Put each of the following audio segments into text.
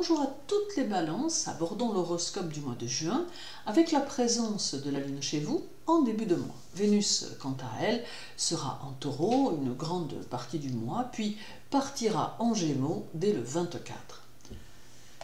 bonjour à toutes les balances, abordons l'horoscope du mois de juin avec la présence de la Lune chez vous en début de mois. Vénus, quant à elle, sera en Taureau une grande partie du mois, puis partira en Gémeaux dès le 24.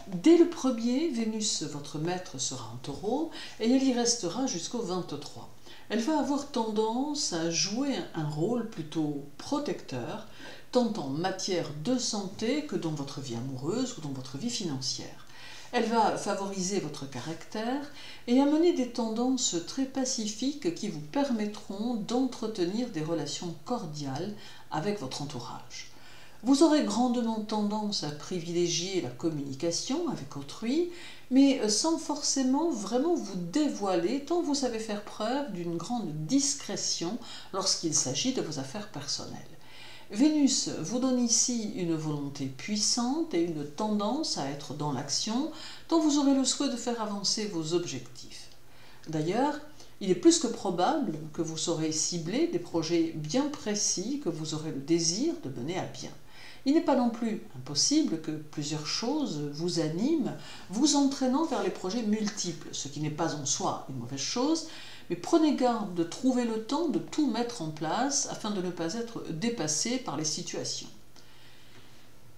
Dès le 1er, Vénus, votre maître, sera en Taureau et elle y restera jusqu'au 23. Elle va avoir tendance à jouer un rôle plutôt protecteur, tant en matière de santé que dans votre vie amoureuse ou dans votre vie financière. Elle va favoriser votre caractère et amener des tendances très pacifiques qui vous permettront d'entretenir des relations cordiales avec votre entourage. Vous aurez grandement tendance à privilégier la communication avec autrui, mais sans forcément vraiment vous dévoiler tant vous savez faire preuve d'une grande discrétion lorsqu'il s'agit de vos affaires personnelles. Vénus vous donne ici une volonté puissante et une tendance à être dans l'action, tant vous aurez le souhait de faire avancer vos objectifs. D'ailleurs, il est plus que probable que vous saurez cibler des projets bien précis que vous aurez le désir de mener à bien. Il n'est pas non plus impossible que plusieurs choses vous animent, vous entraînant vers les projets multiples, ce qui n'est pas en soi une mauvaise chose, mais prenez garde de trouver le temps de tout mettre en place afin de ne pas être dépassé par les situations.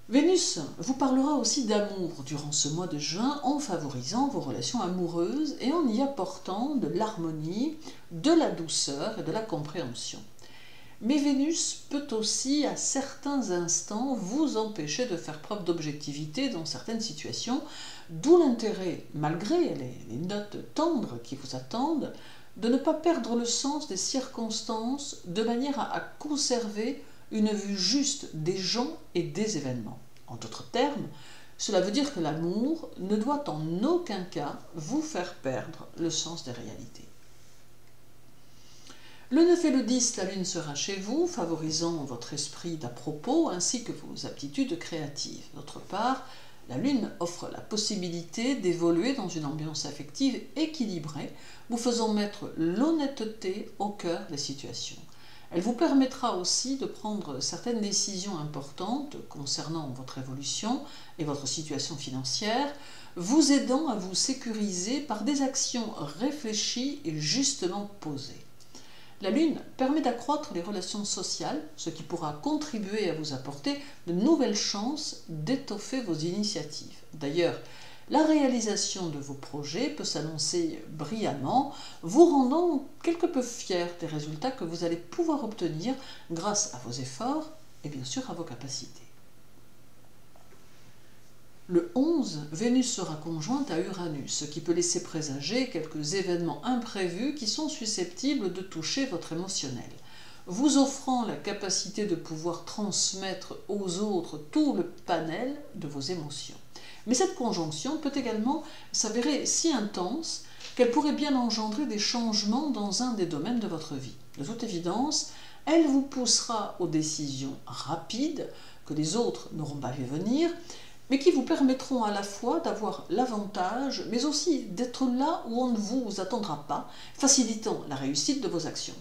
Vénus vous parlera aussi d'amour durant ce mois de juin en favorisant vos relations amoureuses et en y apportant de l'harmonie, de la douceur et de la compréhension. Mais Vénus peut aussi, à certains instants, vous empêcher de faire preuve d'objectivité dans certaines situations, d'où l'intérêt, malgré les notes tendres qui vous attendent, de ne pas perdre le sens des circonstances de manière à conserver une vue juste des gens et des événements. En d'autres termes, cela veut dire que l'amour ne doit en aucun cas vous faire perdre le sens des réalités. Le 9 et le 10, la Lune sera chez vous, favorisant votre esprit d'à propos ainsi que vos aptitudes créatives. D'autre part, la Lune offre la possibilité d'évoluer dans une ambiance affective équilibrée, vous faisant mettre l'honnêteté au cœur des situations. Elle vous permettra aussi de prendre certaines décisions importantes concernant votre évolution et votre situation financière, vous aidant à vous sécuriser par des actions réfléchies et justement posées. La Lune permet d'accroître les relations sociales, ce qui pourra contribuer à vous apporter de nouvelles chances d'étoffer vos initiatives. D'ailleurs, la réalisation de vos projets peut s'annoncer brillamment, vous rendant quelque peu fier des résultats que vous allez pouvoir obtenir grâce à vos efforts et bien sûr à vos capacités. Le 11, Vénus sera conjointe à Uranus, ce qui peut laisser présager quelques événements imprévus qui sont susceptibles de toucher votre émotionnel, vous offrant la capacité de pouvoir transmettre aux autres tout le panel de vos émotions. Mais cette conjonction peut également s'avérer si intense qu'elle pourrait bien engendrer des changements dans un des domaines de votre vie. De toute évidence, elle vous poussera aux décisions rapides que les autres n'auront pas vu venir, mais qui vous permettront à la fois d'avoir l'avantage, mais aussi d'être là où on ne vous attendra pas, facilitant la réussite de vos actions.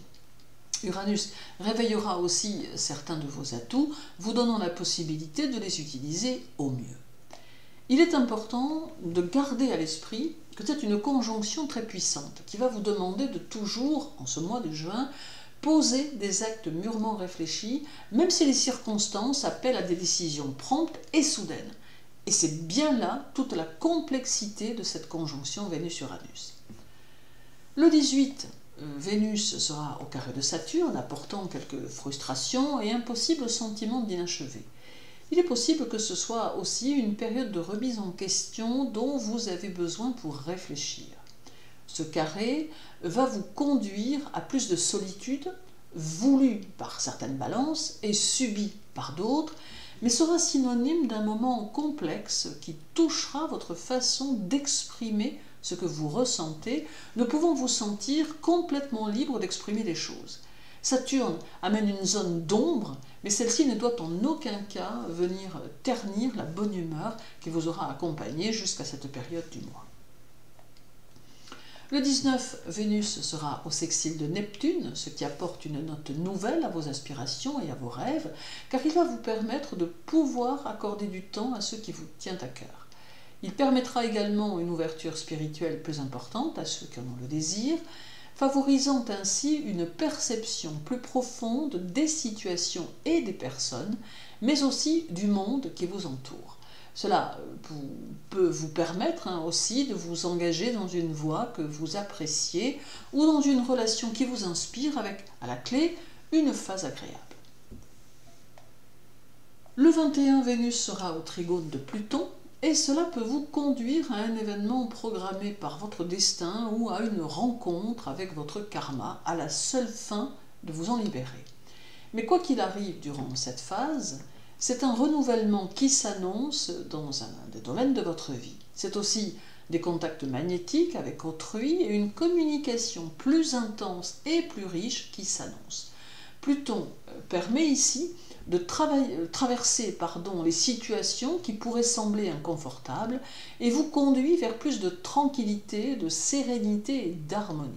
Uranus réveillera aussi certains de vos atouts, vous donnant la possibilité de les utiliser au mieux. Il est important de garder à l'esprit que c'est une conjonction très puissante qui va vous demander de toujours, en ce mois de juin, poser des actes mûrement réfléchis, même si les circonstances appellent à des décisions promptes et soudaines. Et c'est bien là toute la complexité de cette conjonction Vénus-Uranus. Le 18, Vénus sera au carré de Saturne, apportant quelques frustrations et un possible sentiment d'inachevé. Il est possible que ce soit aussi une période de remise en question dont vous avez besoin pour réfléchir. Ce carré va vous conduire à plus de solitude, voulue par certaines balances et subie par d'autres, mais sera synonyme d'un moment complexe qui touchera votre façon d'exprimer ce que vous ressentez, ne pouvant vous sentir complètement libre d'exprimer les choses. Saturne amène une zone d'ombre, mais celle-ci ne doit en aucun cas venir ternir la bonne humeur qui vous aura accompagné jusqu'à cette période du mois. Le 19, Vénus sera au sextile de Neptune, ce qui apporte une note nouvelle à vos aspirations et à vos rêves, car il va vous permettre de pouvoir accorder du temps à ce qui vous tient à cœur. Il permettra également une ouverture spirituelle plus importante à ceux qui en ont le désir, favorisant ainsi une perception plus profonde des situations et des personnes, mais aussi du monde qui vous entoure. Cela peut vous permettre aussi de vous engager dans une voie que vous appréciez ou dans une relation qui vous inspire avec, à la clé, une phase agréable. Le 21, Vénus sera au trigone de Pluton et cela peut vous conduire à un événement programmé par votre destin ou à une rencontre avec votre karma à la seule fin de vous en libérer. Mais quoi qu'il arrive durant cette phase, c'est un renouvellement qui s'annonce dans un des domaines de votre vie. C'est aussi des contacts magnétiques avec autrui et une communication plus intense et plus riche qui s'annonce. Pluton permet ici de traverser les situations qui pourraient sembler inconfortables et vous conduit vers plus de tranquillité, de sérénité et d'harmonie.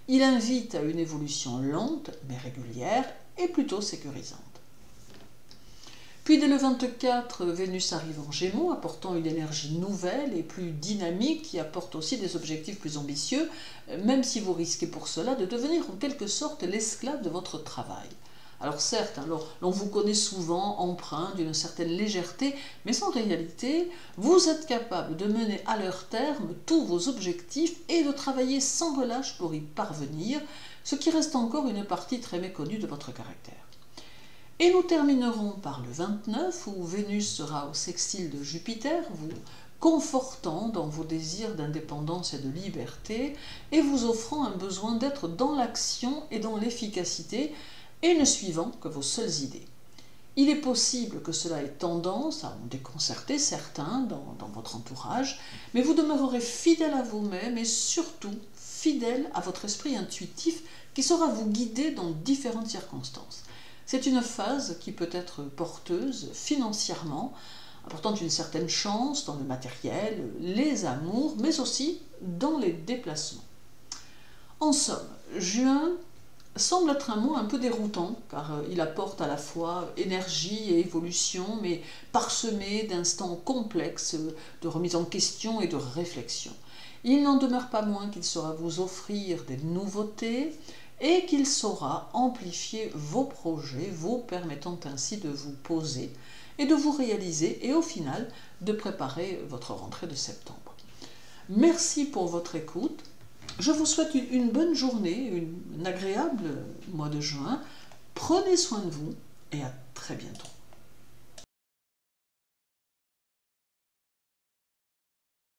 Il invite à une évolution lente mais régulière et plutôt sécurisante. Puis dès le 24, Vénus arrive en Gémeaux, apportant une énergie nouvelle et plus dynamique qui apporte aussi des objectifs plus ambitieux, même si vous risquez pour cela de devenir en quelque sorte l'esclave de votre travail. Alors certes, l'on vous connaît souvent empreint d'une certaine légèreté, mais en réalité, vous êtes capable de mener à leur terme tous vos objectifs et de travailler sans relâche pour y parvenir, ce qui reste encore une partie très méconnue de votre caractère. Et nous terminerons par le 29, où Vénus sera au sextile de Jupiter, vous confortant dans vos désirs d'indépendance et de liberté, et vous offrant un besoin d'être dans l'action et dans l'efficacité, et ne suivant que vos seules idées. Il est possible que cela ait tendance à en déconcerter certains dans votre entourage, mais vous demeurerez fidèle à vous-même et surtout fidèle à votre esprit intuitif qui saura vous guider dans différentes circonstances. C'est une phase qui peut être porteuse financièrement, apportant une certaine chance dans le matériel, les amours, mais aussi dans les déplacements. En somme, juin semble être un mois un peu déroutant, car il apporte à la fois énergie et évolution, mais parsemé d'instants complexes, de remise en question et de réflexion. Il n'en demeure pas moins qu'il saura vous offrir des nouveautés, et qu'il saura amplifier vos projets, vous permettant ainsi de vous poser et de vous réaliser et au final de préparer votre rentrée de septembre. Merci pour votre écoute. Je vous souhaite une bonne journée, un agréable mois de juin. Prenez soin de vous et à très bientôt.